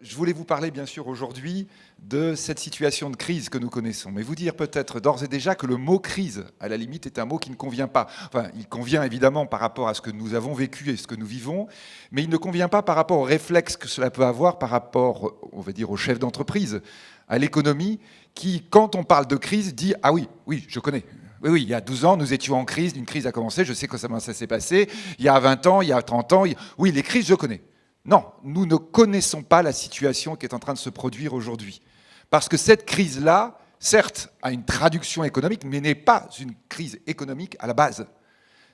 Je voulais vous parler bien sûr aujourd'hui de cette situation de crise que nous connaissons, mais vous dire peut-être d'ores et déjà que le mot crise, à la limite, est un mot qui ne convient pas. Enfin, il convient évidemment par rapport à ce que nous avons vécu et ce que nous vivons, mais il ne convient pas par rapport au réflexe que cela peut avoir par rapport, on va dire, aux chefs d'entreprise, à l'économie, qui, quand on parle de crise, dit « Ah oui, oui, je connais ». Oui, il y a 12 ans, nous étions en crise, une crise a commencé, je sais comment ça s'est passé, il y a 20 ans, il y a 30 ans, oui, les crises, je connais. Non, nous ne connaissons pas la situation qui est en train de se produire aujourd'hui. Parce que cette crise-là, certes, a une traduction économique, mais n'est pas une crise économique à la base.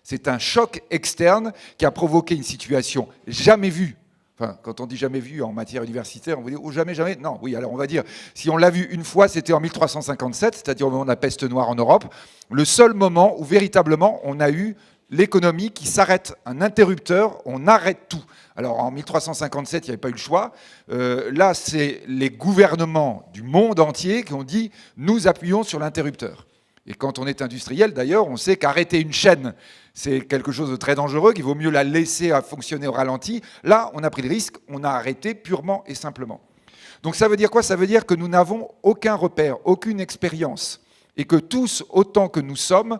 C'est un choc externe qui a provoqué une situation jamais vue. Enfin, quand on dit jamais vue en matière universitaire, on va dire oh, jamais, jamais. Non, oui, alors on va dire, si on l'a vu une fois, c'était en 1357, c'est-à-dire au moment de la peste noire en Europe, le seul moment où véritablement on a eu l'économie qui s'arrête, un interrupteur, on arrête tout. Alors en 1357, il n'y avait pas eu le choix. Là, c'est les gouvernements du monde entier qui ont dit « nous appuyons sur l'interrupteur ». Et quand on est industriel, d'ailleurs, on sait qu'arrêter une chaîne, c'est quelque chose de très dangereux, qu'il vaut mieux la laisser fonctionner au ralenti. Là, on a pris le risque, on a arrêté purement et simplement. Donc ça veut dire quoi? Ça veut dire que nous n'avons aucun repère, aucune expérience. Et que tous, autant que nous sommes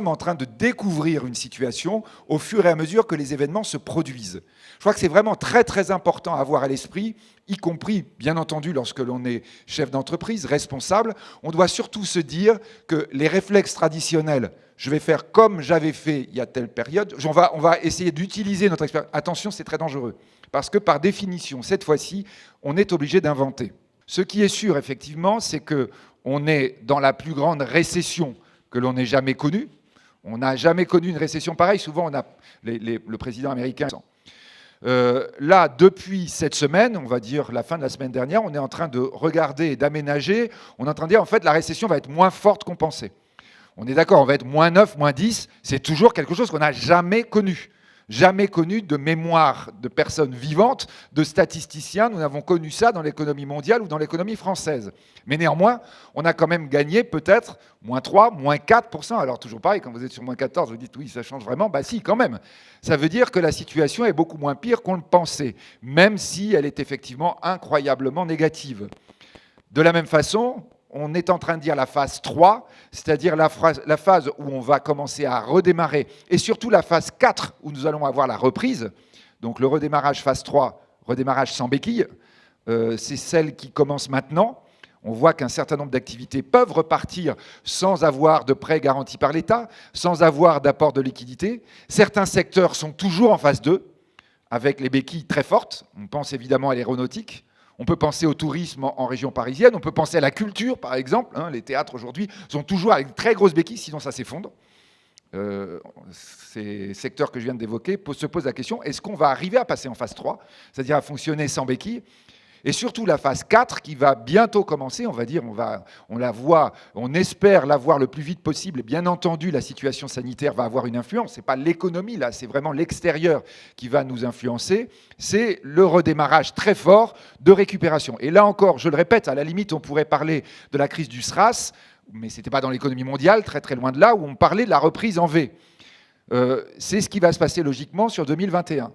en train de découvrir une situation au fur et à mesure que les événements se produisent. Je crois que c'est vraiment très très important à avoir à l'esprit, y compris, bien entendu, lorsque l'on est chef d'entreprise, responsable. On doit surtout se dire que les réflexes traditionnels, je vais faire comme j'avais fait il y a telle période, on va essayer d'utiliser notre expérience. Attention, c'est très dangereux, parce que par définition, cette fois-ci, on est obligé d'inventer. Ce qui est sûr, effectivement, c'est qu'on est dans la plus grande récession que l'on ait jamais connue. On n'a jamais connu une récession pareille. Souvent, on a le président américain. Là, depuis cette semaine, on va dire la fin de la semaine dernière, on est en train de regarder et d'aménager. On est en train de dire, en fait, la récession va être moins forte qu'on pensait. On est d'accord, on va être moins 9, moins 10. C'est toujours quelque chose qu'on n'a jamais connu. Jamais connu de mémoire de personnes vivantes, de statisticiens. Nous n'avons connu ça dans l'économie mondiale ou dans l'économie française. Mais néanmoins, on a quand même gagné peut-être moins 3, moins 4%. Alors toujours pareil, quand vous êtes sur moins 14, vous dites oui, ça change vraiment. Bah si, quand même. Ça veut dire que la situation est beaucoup moins pire qu'on le pensait, même si elle est effectivement incroyablement négative. De la même façon, on est en train de dire la phase 3, c'est-à-dire la phase où on va commencer à redémarrer, et surtout la phase 4, où nous allons avoir la reprise. Donc le redémarrage phase 3, redémarrage sans béquille, c'est celle qui commence maintenant. On voit qu'un certain nombre d'activités peuvent repartir sans avoir de prêts garantis par l'État, sans avoir d'apport de liquidité. Certains secteurs sont toujours en phase 2, avec les béquilles très fortes. On pense évidemment à l'aéronautique. On peut penser au tourisme en région parisienne, on peut penser à la culture, par exemple. Les théâtres, aujourd'hui, sont toujours avec de très grosses béquilles, sinon ça s'effondre. Ces secteurs que je viens d'évoquer se posent la question, est-ce qu'on va arriver à passer en phase 3, c'est-à-dire à fonctionner sans béquilles? Et surtout la phase 4 qui va bientôt commencer, on va dire, on la voit, on espère la voir le plus vite possible. Et bien entendu, la situation sanitaire va avoir une influence. Ce n'est pas l'économie, là, c'est vraiment l'extérieur qui va nous influencer. C'est le redémarrage très fort de récupération. Et là encore, je le répète, à la limite, on pourrait parler de la crise du SRAS, mais ce n'était pas dans l'économie mondiale, très très loin de là, où on parlait de la reprise en V. C'est ce qui va se passer logiquement sur 2021.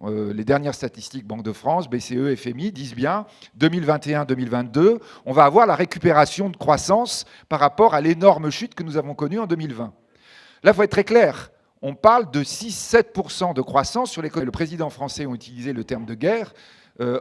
Les dernières statistiques Banque de France, BCE, FMI disent bien 2021-2022, on va avoir la récupération de croissance par rapport à l'énorme chute que nous avons connue en 2020. Là, il faut être très clair. On parle de 6-7% de croissance sur l'économie. Le président français a utilisé le terme de guerre.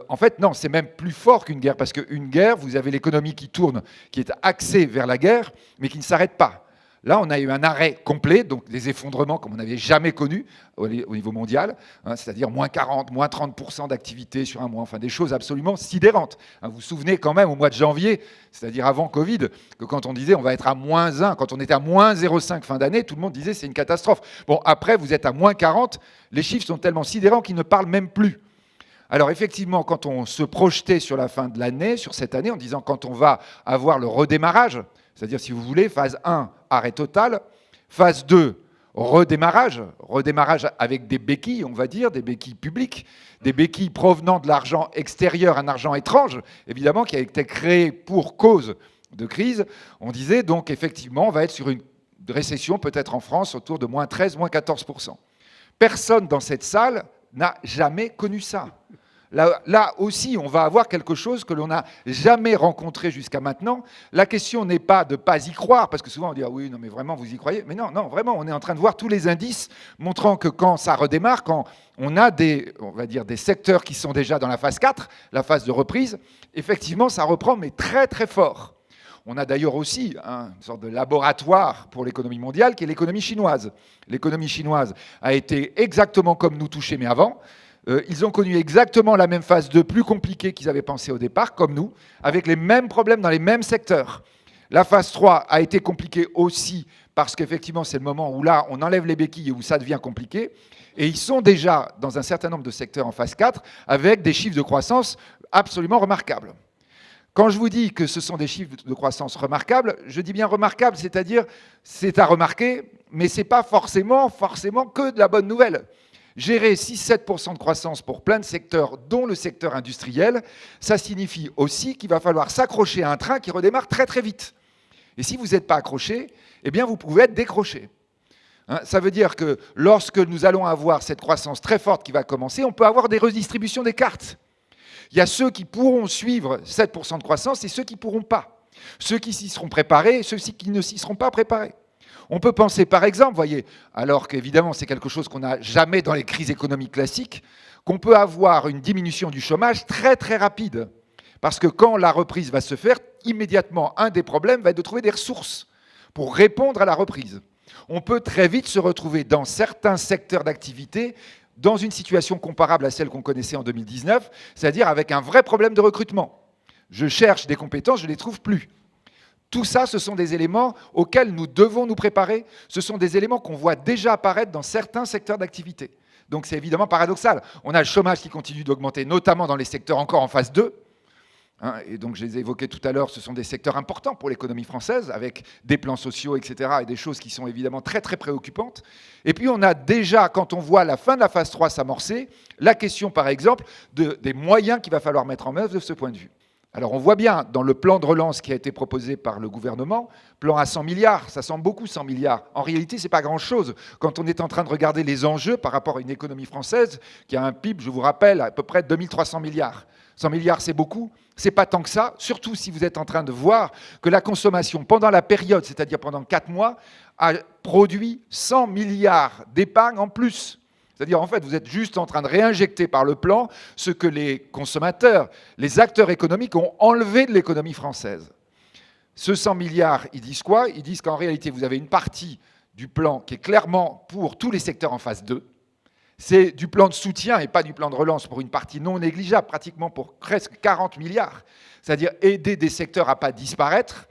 En fait, non, c'est même plus fort qu'une guerre, parce qu'une guerre, vous avez l'économie qui tourne, qui est axée vers la guerre, mais qui ne s'arrête pas. Là, on a eu un arrêt complet, donc des effondrements comme on n'avait jamais connu au niveau mondial, c'est-à-dire moins 40, moins 30% d'activité sur un mois, enfin des choses absolument sidérantes. Vous vous souvenez quand même au mois de janvier, c'est-à-dire avant Covid, que quand on disait on va être à moins 1, quand on était à moins 0,5 fin d'année, tout le monde disait c'est une catastrophe. Bon, après, vous êtes à moins 40, les chiffres sont tellement sidérants qu'ils ne parlent même plus. Alors effectivement, quand on se projetait sur la fin de l'année, sur cette année, en disant quand on va avoir le redémarrage, c'est-à-dire, si vous voulez, phase 1, arrêt total. Phase 2, redémarrage avec des béquilles, on va dire, des béquilles publiques, des béquilles provenant de l'argent extérieur, un argent étrange, évidemment, qui a été créé pour cause de crise. On disait donc, effectivement, on va être sur une récession, peut-être en France, autour de moins 13, moins 14%. Personne dans cette salle n'a jamais connu ça. Là aussi, on va avoir quelque chose que l'on n'a jamais rencontré jusqu'à maintenant. La question n'est pas de ne pas y croire, parce que souvent on dit « Ah oui, non mais vraiment, vous y croyez ?» Mais non, vraiment, on est en train de voir tous les indices montrant que quand ça redémarre, quand on a on va dire, des secteurs qui sont déjà dans la phase 4, la phase de reprise, effectivement, ça reprend, mais très très fort. On a d'ailleurs aussi une sorte de laboratoire pour l'économie mondiale qui est l'économie chinoise. L'économie chinoise a été exactement comme nous touchée, mais avant. Ils ont connu exactement la même phase 2, plus compliquée qu'ils avaient pensé au départ, comme nous, avec les mêmes problèmes dans les mêmes secteurs. La phase 3 a été compliquée aussi parce qu'effectivement, c'est le moment où là, on enlève les béquilles et où ça devient compliqué. Et ils sont déjà dans un certain nombre de secteurs en phase 4 avec des chiffres de croissance absolument remarquables. Quand je vous dis que ce sont des chiffres de croissance remarquables, je dis bien remarquables, c'est-à-dire c'est à remarquer, mais ce n'est pas forcément que de la bonne nouvelle. Gérer 6-7% de croissance pour plein de secteurs, dont le secteur industriel, ça signifie aussi qu'il va falloir s'accrocher à un train qui redémarre très très vite. Et si vous n'êtes pas accroché, eh bien vous pouvez être décroché. Ça veut dire que lorsque nous allons avoir cette croissance très forte qui va commencer, on peut avoir des redistributions des cartes. Il y a ceux qui pourront suivre 7% de croissance et ceux qui ne pourront pas. Ceux qui s'y seront préparés et ceux qui ne s'y seront pas préparés. On peut penser par exemple, voyez, alors qu'évidemment c'est quelque chose qu'on n'a jamais dans les crises économiques classiques, qu'on peut avoir une diminution du chômage très très rapide. Parce que quand la reprise va se faire, immédiatement, un des problèmes va être de trouver des ressources pour répondre à la reprise. On peut très vite se retrouver dans certains secteurs d'activité dans une situation comparable à celle qu'on connaissait en 2019, c'est-à-dire avec un vrai problème de recrutement. Je cherche des compétences, je ne les trouve plus. Tout ça, ce sont des éléments auxquels nous devons nous préparer. Ce sont des éléments qu'on voit déjà apparaître dans certains secteurs d'activité. Donc c'est évidemment paradoxal. On a le chômage qui continue d'augmenter, notamment dans les secteurs encore en phase 2. Et donc je les ai évoqués tout à l'heure, ce sont des secteurs importants pour l'économie française, avec des plans sociaux, etc., et des choses qui sont évidemment très très préoccupantes. Et puis on a déjà, quand on voit la fin de la phase 3 s'amorcer, la question par exemple des moyens qu'il va falloir mettre en œuvre de ce point de vue. Alors on voit bien dans le plan de relance qui a été proposé par le gouvernement, plan à 100 milliards, ça semble beaucoup 100 milliards. En réalité, ce n'est pas grand-chose quand on est en train de regarder les enjeux par rapport à une économie française qui a un PIB, je vous rappelle, à peu près 2300 milliards. 100 milliards, c'est beaucoup, c'est pas tant que ça, surtout si vous êtes en train de voir que la consommation pendant la période, c'est-à-dire pendant 4 mois, a produit 100 milliards d'épargne en plus. C'est-à-dire, en fait, vous êtes juste en train de réinjecter par le plan ce que les consommateurs, les acteurs économiques ont enlevé de l'économie française. Ce 100 milliards, ils disent quoi? Ils disent qu'en réalité, vous avez une partie du plan qui est clairement pour tous les secteurs en phase 2. C'est du plan de soutien et pas du plan de relance pour une partie non négligeable, pratiquement pour presque 40 milliards. C'est-à-dire aider des secteurs à ne pas disparaître.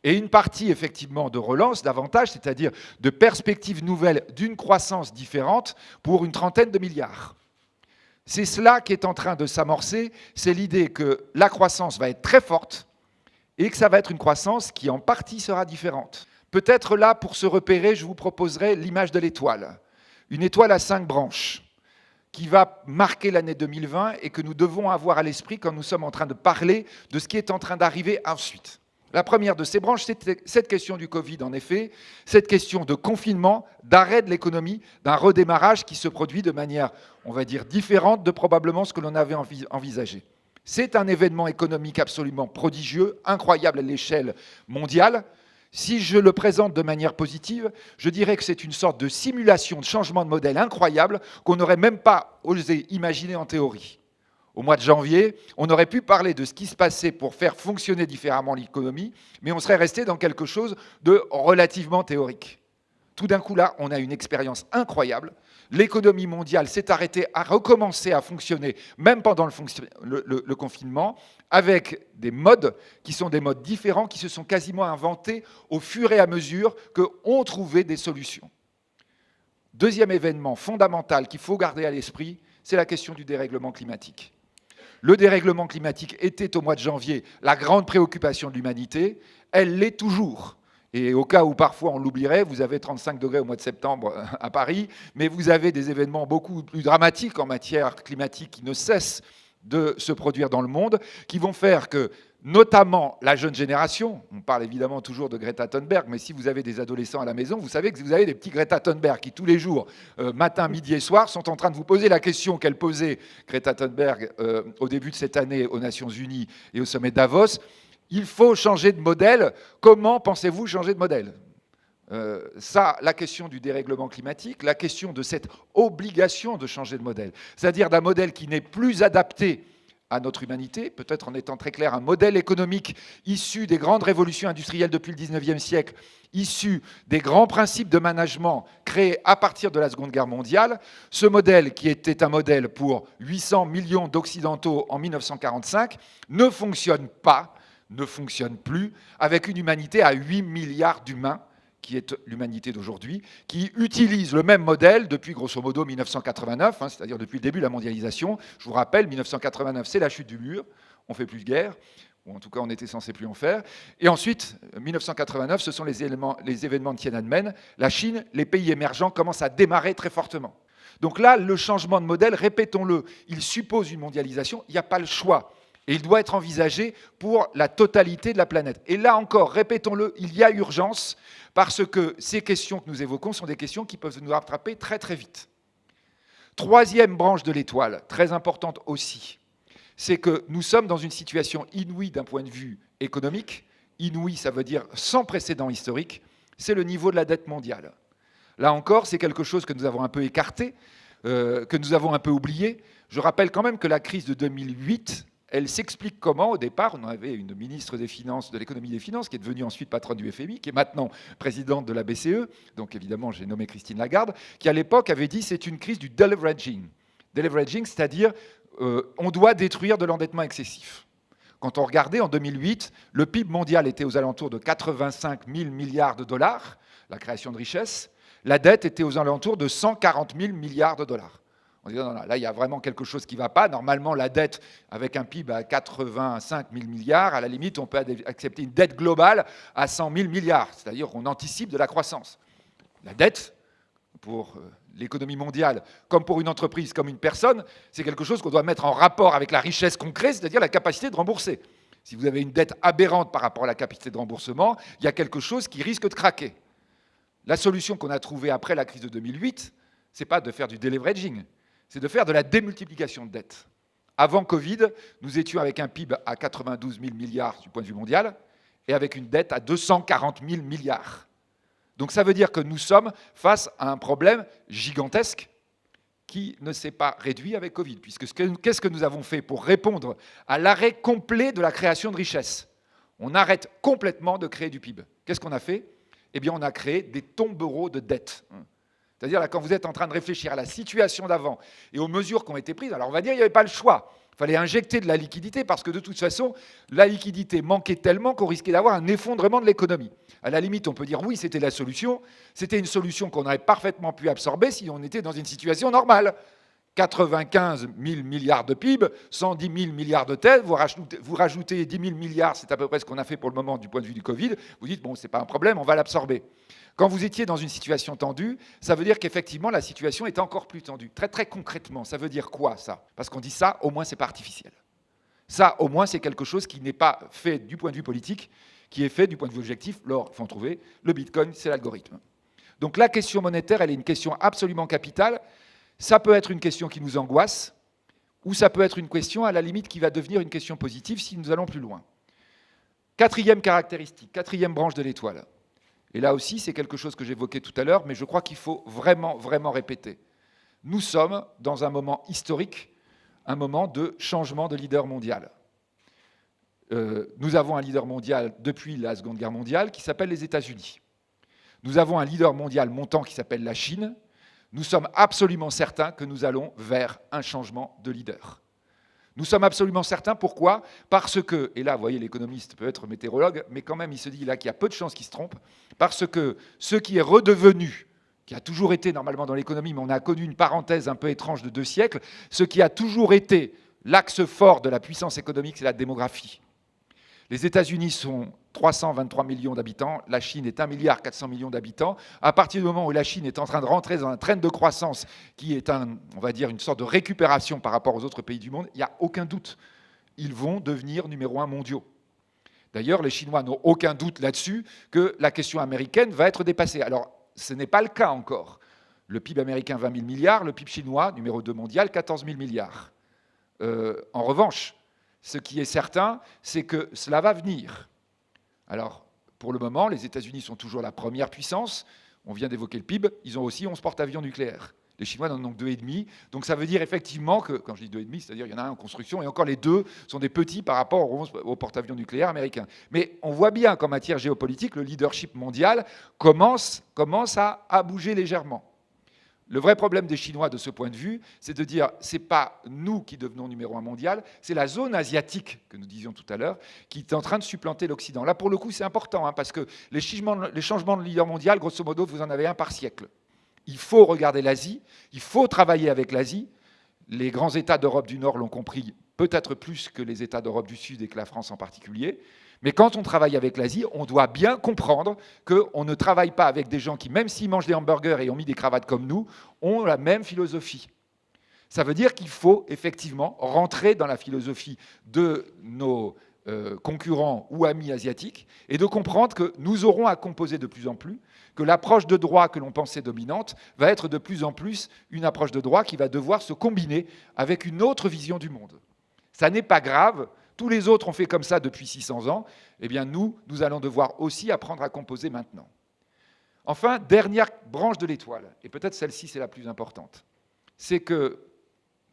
Et une partie, effectivement, de relance, davantage, c'est-à-dire de perspectives nouvelles d'une croissance différente pour une trentaine de milliards. C'est cela qui est en train de s'amorcer. C'est l'idée que la croissance va être très forte et que ça va être une croissance qui, en partie, sera différente. Peut-être là, pour se repérer, je vous proposerai l'image de l'étoile. Une étoile à 5 branches qui va marquer l'année 2020 et que nous devons avoir à l'esprit quand nous sommes en train de parler de ce qui est en train d'arriver ensuite. La première de ces branches, c'est cette question du Covid, en effet, cette question de confinement, d'arrêt de l'économie, d'un redémarrage qui se produit de manière, on va dire, différente de probablement ce que l'on avait envisagé. C'est un événement économique absolument prodigieux, incroyable à l'échelle mondiale. Si je le présente de manière positive, je dirais que c'est une sorte de simulation de changement de modèle incroyable qu'on n'aurait même pas osé imaginer en théorie. Au mois de janvier, on aurait pu parler de ce qui se passait pour faire fonctionner différemment l'économie, mais on serait resté dans quelque chose de relativement théorique. Tout d'un coup, là, on a une expérience incroyable. L'économie mondiale s'est arrêtée, a recommencé à fonctionner, même pendant le confinement, avec des modes qui sont des modes différents, qui se sont quasiment inventés au fur et à mesure qu'on trouvait des solutions. Deuxième événement fondamental qu'il faut garder à l'esprit, c'est la question du dérèglement climatique. Le dérèglement climatique était au mois de janvier la grande préoccupation de l'humanité. Elle l'est toujours. Et au cas où parfois on l'oublierait, vous avez 35 degrés au mois de septembre à Paris, mais vous avez des événements beaucoup plus dramatiques en matière climatique qui ne cessent de se produire dans le monde, qui vont faire que notamment la jeune génération. On parle évidemment toujours de Greta Thunberg, mais si vous avez des adolescents à la maison, vous savez que vous avez des petits Greta Thunberg qui, tous les jours, matin, midi et soir, sont en train de vous poser la question qu'elle posait, Greta Thunberg, au début de cette année aux Nations Unies et au sommet de Davos. Il faut changer de modèle. Comment pensez-vous changer de modèle ? Ça, la question du dérèglement climatique, la question de cette obligation de changer de modèle, c'est-à-dire d'un modèle qui n'est plus adapté à notre humanité, peut-être en étant très clair, un modèle économique issu des grandes révolutions industrielles depuis le 19e siècle, issu des grands principes de management créés à partir de la Seconde Guerre mondiale. Ce modèle, qui était un modèle pour 800 millions d'Occidentaux en 1945, ne fonctionne pas, ne fonctionne plus, avec une humanité à 8 milliards d'humains, qui est l'humanité d'aujourd'hui, qui utilise le même modèle depuis grosso modo 1989, c'est-à-dire depuis le début de la mondialisation. Je vous rappelle, 1989, c'est la chute du mur, on ne fait plus de guerre, ou en tout cas on était censé plus en faire. Et ensuite, 1989, ce sont les événements de Tiananmen. La Chine, les pays émergents commencent à démarrer très fortement. Donc là, le changement de modèle, répétons-le, il suppose une mondialisation, il n'y a pas le choix. Et il doit être envisagé pour la totalité de la planète. Et là encore, répétons-le, il y a urgence, parce que ces questions que nous évoquons sont des questions qui peuvent nous rattraper très très vite. Troisième branche de l'étoile, très importante aussi, c'est que nous sommes dans une situation inouïe d'un point de vue économique. Inouïe, ça veut dire sans précédent historique, c'est le niveau de la dette mondiale. Là encore, c'est quelque chose que nous avons un peu écarté, que nous avons un peu oublié. Je rappelle quand même que la crise de 2008... elle s'explique comment, au départ, on avait une ministre des Finances, de l'économie des finances, qui est devenue ensuite patronne du FMI, qui est maintenant présidente de la BCE, donc évidemment j'ai nommé Christine Lagarde, qui à l'époque avait dit c'est une crise du deleveraging. Deleveraging, c'est-à-dire on doit détruire de l'endettement excessif. Quand on regardait en 2008, le PIB mondial était aux alentours de 85 000 milliards de dollars, la création de richesse, la dette était aux alentours de 140 000 milliards de dollars. On dit non, là, il y a vraiment quelque chose qui ne va pas. Normalement, la dette, avec un PIB à 85 000 milliards, à la limite, on peut accepter une dette globale à 100 000 milliards. C'est-à-dire qu'on anticipe de la croissance. La dette, pour l'économie mondiale, comme pour une entreprise, comme une personne, c'est quelque chose qu'on doit mettre en rapport avec la richesse qu'on crée, c'est-à-dire la capacité de rembourser. Si vous avez une dette aberrante par rapport à la capacité de remboursement, il y a quelque chose qui risque de craquer. La solution qu'on a trouvée après la crise de 2008, ce n'est pas de faire du deleveraging, c'est de faire de la démultiplication de dettes. Avant Covid, nous étions avec un PIB à 92 000 milliards du point de vue mondial et avec une dette à 240 000 milliards. Donc ça veut dire que nous sommes face à un problème gigantesque qui ne s'est pas réduit avec Covid. Puisque qu'est-ce que nous avons fait pour répondre à l'arrêt complet de la création de richesse ? On arrête complètement de créer du PIB. Qu'est-ce qu'on a fait ? Eh bien, on a créé des tombereaux de dettes. C'est-à-dire, là, quand vous êtes en train de réfléchir à la situation d'avant et aux mesures qui ont été prises, alors on va dire qu'il n'y avait pas le choix. Il fallait injecter de la liquidité parce que de toute façon, la liquidité manquait tellement qu'on risquait d'avoir un effondrement de l'économie. À la limite, on peut dire oui, c'était la solution. C'était une solution qu'on aurait parfaitement pu absorber si on était dans une situation normale. 95 000 milliards de PIB, 110 000 milliards de dettes, vous rajoutez 10 000 milliards, c'est à peu près ce qu'on a fait pour le moment du point de vue du Covid, vous dites, bon, c'est pas un problème, on va l'absorber. Quand vous étiez dans une situation tendue, ça veut dire qu'effectivement, la situation est encore plus tendue. Très, très concrètement, ça veut dire quoi, ça ? Parce qu'on dit ça, au moins, c'est pas artificiel. Ça, au moins, c'est quelque chose qui n'est pas fait du point de vue politique, qui est fait du point de vue objectif. L'or, il faut en trouver. Le Bitcoin, c'est l'algorithme. Donc la question monétaire, elle est une question absolument capitale. Ça peut être une question qui nous angoisse, ou ça peut être une question, à la limite, qui va devenir une question positive si nous allons plus loin. Quatrième caractéristique, quatrième branche de l'étoile. Et là aussi, c'est quelque chose que j'évoquais tout à l'heure, mais je crois qu'il faut vraiment, vraiment répéter. Nous sommes dans un moment historique, un moment de changement de leader mondial. Nous avons un leader mondial depuis la Seconde Guerre mondiale qui s'appelle les États-Unis. Nous avons un leader mondial montant qui s'appelle la Chine. Nous sommes absolument certains que nous allons vers un changement de leader. Nous sommes absolument certains, pourquoi ? Parce que, et là, vous voyez, l'économiste peut être météorologue, mais quand même, il se dit là qu'il y a peu de chances qu'il se trompe, parce que ce qui est redevenu, qui a toujours été normalement dans l'économie, mais on a connu une parenthèse un peu étrange de 2 siècles, ce qui a toujours été l'axe fort de la puissance économique, c'est la démographie. Les États-Unis sont 323 millions d'habitants, la Chine est 1,4 milliard d'habitants. À partir du moment où la Chine est en train de rentrer dans un train de croissance qui est, on va dire, une sorte de récupération par rapport aux autres pays du monde, il n'y a aucun doute. Ils vont devenir numéro 1 mondiaux. D'ailleurs, les Chinois n'ont aucun doute là-dessus que la question américaine va être dépassée. Alors, ce n'est pas le cas encore. Le PIB américain, 20 000 milliards, le PIB chinois, numéro 2 mondial, 14 000 milliards. En revanche, ce qui est certain, c'est que cela va venir. Alors, pour le moment, les États-Unis sont toujours la première puissance. On vient d'évoquer le PIB. Ils ont aussi 11 porte-avions nucléaires. Les Chinois n'en ont que 2,5. Donc ça veut dire effectivement que, quand je dis 2,5, c'est-à-dire qu'il y en a un en construction, et encore les deux sont des petits par rapport aux porte-avions nucléaires américains. Mais on voit bien qu'en matière géopolitique, le leadership mondial commence à bouger légèrement. Le vrai problème des Chinois de ce point de vue, c'est de dire c'est pas nous qui devenons numéro 1 mondial, c'est la zone asiatique que nous disions tout à l'heure qui est en train de supplanter l'Occident. Là, pour le coup, c'est important parce que les changements de leader mondial, grosso modo, vous en avez un par siècle. Il faut regarder l'Asie, il faut travailler avec l'Asie. Les grands États d'Europe du Nord l'ont compris peut-être plus que les États d'Europe du Sud et que la France en particulier. Mais quand on travaille avec l'Asie, on doit bien comprendre qu'on ne travaille pas avec des gens qui, même s'ils mangent des hamburgers et ont mis des cravates comme nous, ont la même philosophie. Ça veut dire qu'il faut effectivement rentrer dans la philosophie de nos concurrents ou amis asiatiques et de comprendre que nous aurons à composer de plus en plus, que l'approche de droit que l'on pensait dominante va être de plus en plus une approche de droit qui va devoir se combiner avec une autre vision du monde. Ça n'est pas grave. Tous les autres ont fait comme ça depuis 600 ans. Eh bien, nous allons devoir aussi apprendre à composer maintenant. Enfin, dernière branche de l'étoile, et peut-être celle-ci, c'est la plus importante, c'est que,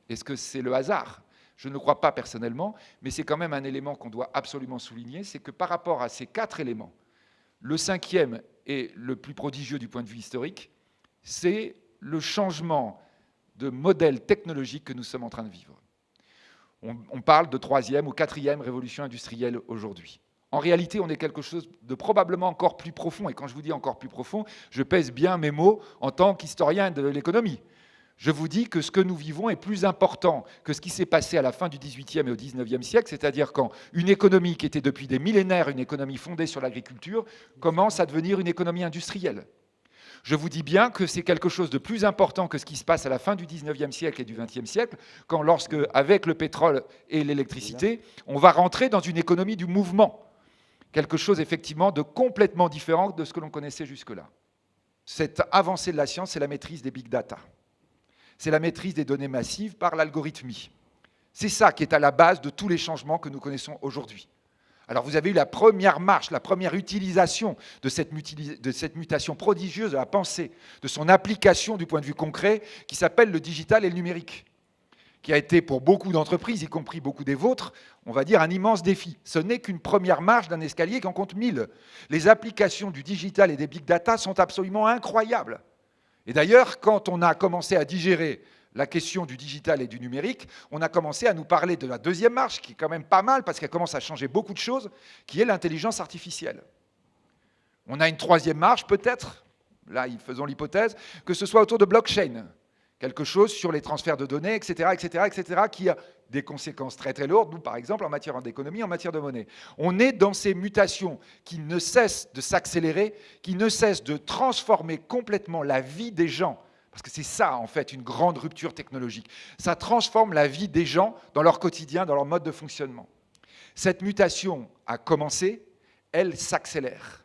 est-ce que c'est le hasard ? Je ne le crois pas personnellement, mais c'est quand même un élément qu'on doit absolument souligner, c'est que par rapport à ces 4 éléments, le 5e et le plus prodigieux du point de vue historique, c'est le changement de modèle technologique que nous sommes en train de vivre. On parle de 3e ou 4e révolution industrielle aujourd'hui. En réalité, on est quelque chose de probablement encore plus profond. Et quand je vous dis encore plus profond, je pèse bien mes mots en tant qu'historien de l'économie. Je vous dis que ce que nous vivons est plus important que ce qui s'est passé à la fin du XVIIIe et au XIXe siècle, c'est-à-dire quand une économie qui était depuis des millénaires une économie fondée sur l'agriculture commence à devenir une économie industrielle. Je vous dis bien que c'est quelque chose de plus important que ce qui se passe à la fin du XIXe siècle et du XXe siècle, quand lorsque, avec le pétrole et l'électricité, on va rentrer dans une économie du mouvement. Quelque chose effectivement de complètement différent de ce que l'on connaissait jusque-là. Cette avancée de la science, c'est la maîtrise des big data. C'est la maîtrise des données massives par l'algorithmie. C'est ça qui est à la base de tous les changements que nous connaissons aujourd'hui. Alors vous avez eu la première marche, la première utilisation de cette mutation prodigieuse de la pensée, de son application du point de vue concret, qui s'appelle le digital et le numérique, qui a été pour beaucoup d'entreprises, y compris beaucoup des vôtres, on va dire un immense défi. Ce n'est qu'une première marche d'un escalier qui en compte 1000. Les applications du digital et des big data sont absolument incroyables. Et d'ailleurs, quand on a commencé à digérer la question du digital et du numérique, on a commencé à nous parler de la deuxième marche, qui est quand même pas mal, parce qu'elle commence à changer beaucoup de choses, qui est l'intelligence artificielle. On a une troisième marche, peut-être, là, faisons l'hypothèse, que ce soit autour de blockchain, quelque chose sur les transferts de données, etc., etc., etc., qui a des conséquences très très lourdes, nous, par exemple, en matière d'économie, en matière de monnaie. On est dans ces mutations qui ne cessent de s'accélérer, qui ne cessent de transformer complètement la vie des gens. Parce que c'est ça, en fait, une grande rupture technologique. Ça transforme la vie des gens dans leur quotidien, dans leur mode de fonctionnement. Cette mutation a commencé, elle s'accélère.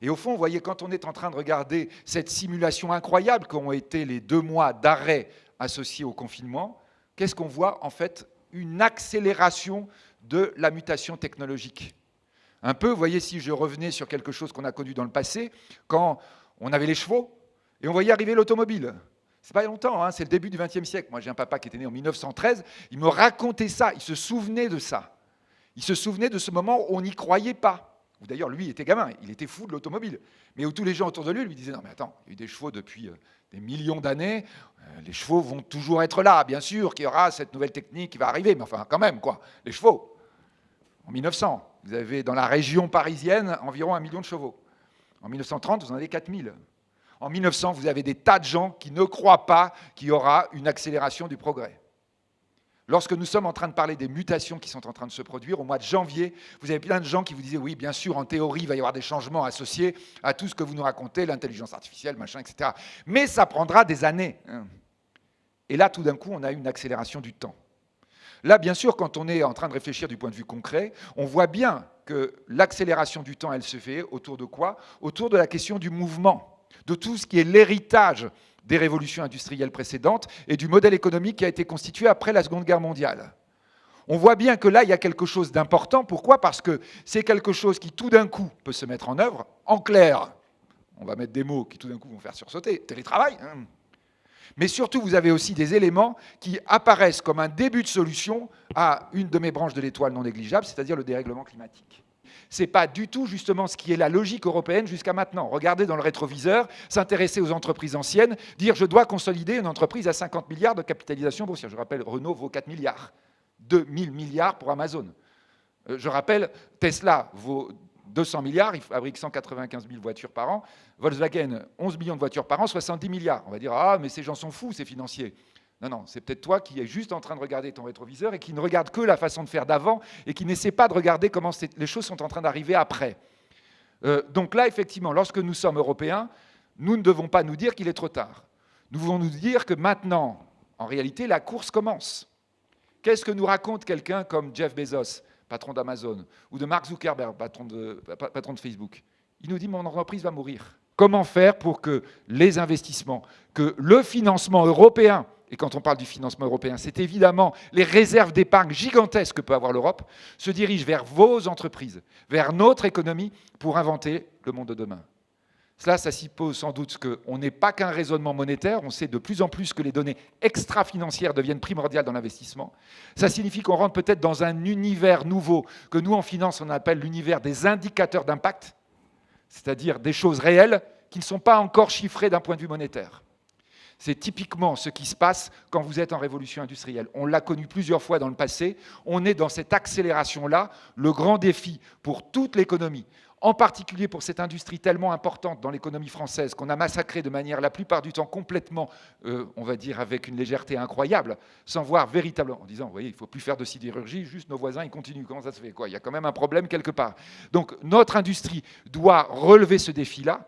Et au fond, vous voyez, quand on est en train de regarder cette simulation incroyable qu'ont été les 2 mois d'arrêt associés au confinement, qu'est-ce qu'on voit? En fait, une accélération de la mutation technologique. Un peu, vous voyez, si je revenais sur quelque chose qu'on a connu dans le passé, quand on avait les chevaux, et on voyait arriver l'automobile. C'est pas longtemps, hein, c'est le début du XXe siècle. Moi, j'ai un papa qui était né en 1913, il me racontait ça, il se souvenait de ça. Il se souvenait de ce moment où on n'y croyait pas. Ou d'ailleurs, lui, il était gamin, il était fou de l'automobile. Mais où tous les gens autour de lui disaient « Non, mais attends, il y a eu des chevaux depuis des millions d'années, les chevaux vont toujours être là. Bien sûr qu'il y aura cette nouvelle technique qui va arriver, mais enfin, quand même, quoi, les chevaux. » En 1900, vous avez dans la région parisienne environ 1 million de chevaux. En 1930, vous en avez 4000. En 1900, vous avez des tas de gens qui ne croient pas qu'il y aura une accélération du progrès. Lorsque nous sommes en train de parler des mutations qui sont en train de se produire, au mois de janvier, vous avez plein de gens qui vous disaient « Oui, bien sûr, en théorie, il va y avoir des changements associés à tout ce que vous nous racontez, l'intelligence artificielle, machin, etc. Mais ça prendra des années. » Et là, tout d'un coup, on a une accélération du temps. Là, bien sûr, quand on est en train de réfléchir du point de vue concret, on voit bien que l'accélération du temps, elle se fait autour de quoi? Autour de la question du mouvement, de tout ce qui est l'héritage des révolutions industrielles précédentes et du modèle économique qui a été constitué après la Seconde Guerre mondiale. On voit bien que là, il y a quelque chose d'important. Pourquoi? Parce que c'est quelque chose qui, tout d'un coup, peut se mettre en œuvre. En clair, on va mettre des mots qui, tout d'un coup, vont faire sursauter. Télétravail. Mais surtout, vous avez aussi des éléments qui apparaissent comme un début de solution à une de mes branches de l'étoile non négligeable, c'est-à-dire le dérèglement climatique. Ce n'est pas du tout justement ce qui est la logique européenne jusqu'à maintenant. Regardez dans le rétroviseur, s'intéresser aux entreprises anciennes, dire je dois consolider une entreprise à 50 milliards de capitalisation boursière. Je rappelle, Renault vaut 4 milliards. 2000 milliards pour Amazon. Je rappelle, Tesla vaut 200 milliards, il fabrique 195 000 voitures par an. Volkswagen, 11 millions de voitures par an, 70 milliards. On va dire, ah, mais ces gens sont fous, c'est financier. Non, non, c'est peut-être toi qui es juste en train de regarder ton rétroviseur et qui ne regarde que la façon de faire d'avant et qui n'essaie pas de regarder comment les choses sont en train d'arriver après. Donc là, effectivement, lorsque nous sommes Européens, nous ne devons pas nous dire qu'il est trop tard. Nous devons nous dire que maintenant, en réalité, la course commence. Qu'est-ce que nous raconte quelqu'un comme Jeff Bezos, patron d'Amazon, ou de Mark Zuckerberg, patron de Facebook? Il nous dit « mon entreprise va mourir ». Comment faire pour que les investissements, que le financement européen, et quand on parle du financement européen, c'est évidemment les réserves d'épargne gigantesques que peut avoir l'Europe, se dirigent vers vos entreprises, vers notre économie, pour inventer le monde de demain. Cela, ça suppose sans doute qu'on n'est pas qu'un raisonnement monétaire, on sait de plus en plus que les données extra-financières deviennent primordiales dans l'investissement. Ça signifie qu'on rentre peut-être dans un univers nouveau que nous, en finance, on appelle l'univers des indicateurs d'impact, c'est-à-dire des choses réelles qui ne sont pas encore chiffrées d'un point de vue monétaire. C'est typiquement ce qui se passe quand vous êtes en révolution industrielle. On l'a connu plusieurs fois dans le passé. On est dans cette accélération-là, le grand défi pour toute l'économie, en particulier pour cette industrie tellement importante dans l'économie française qu'on a massacrée de manière la plupart du temps complètement, on va dire, avec une légèreté incroyable, sans voir véritablement, en disant, vous voyez, il ne faut plus faire de sidérurgie, juste nos voisins, ils continuent. Comment ça se fait, quoi? Il y a quand même un problème quelque part. Donc notre industrie doit relever ce défi-là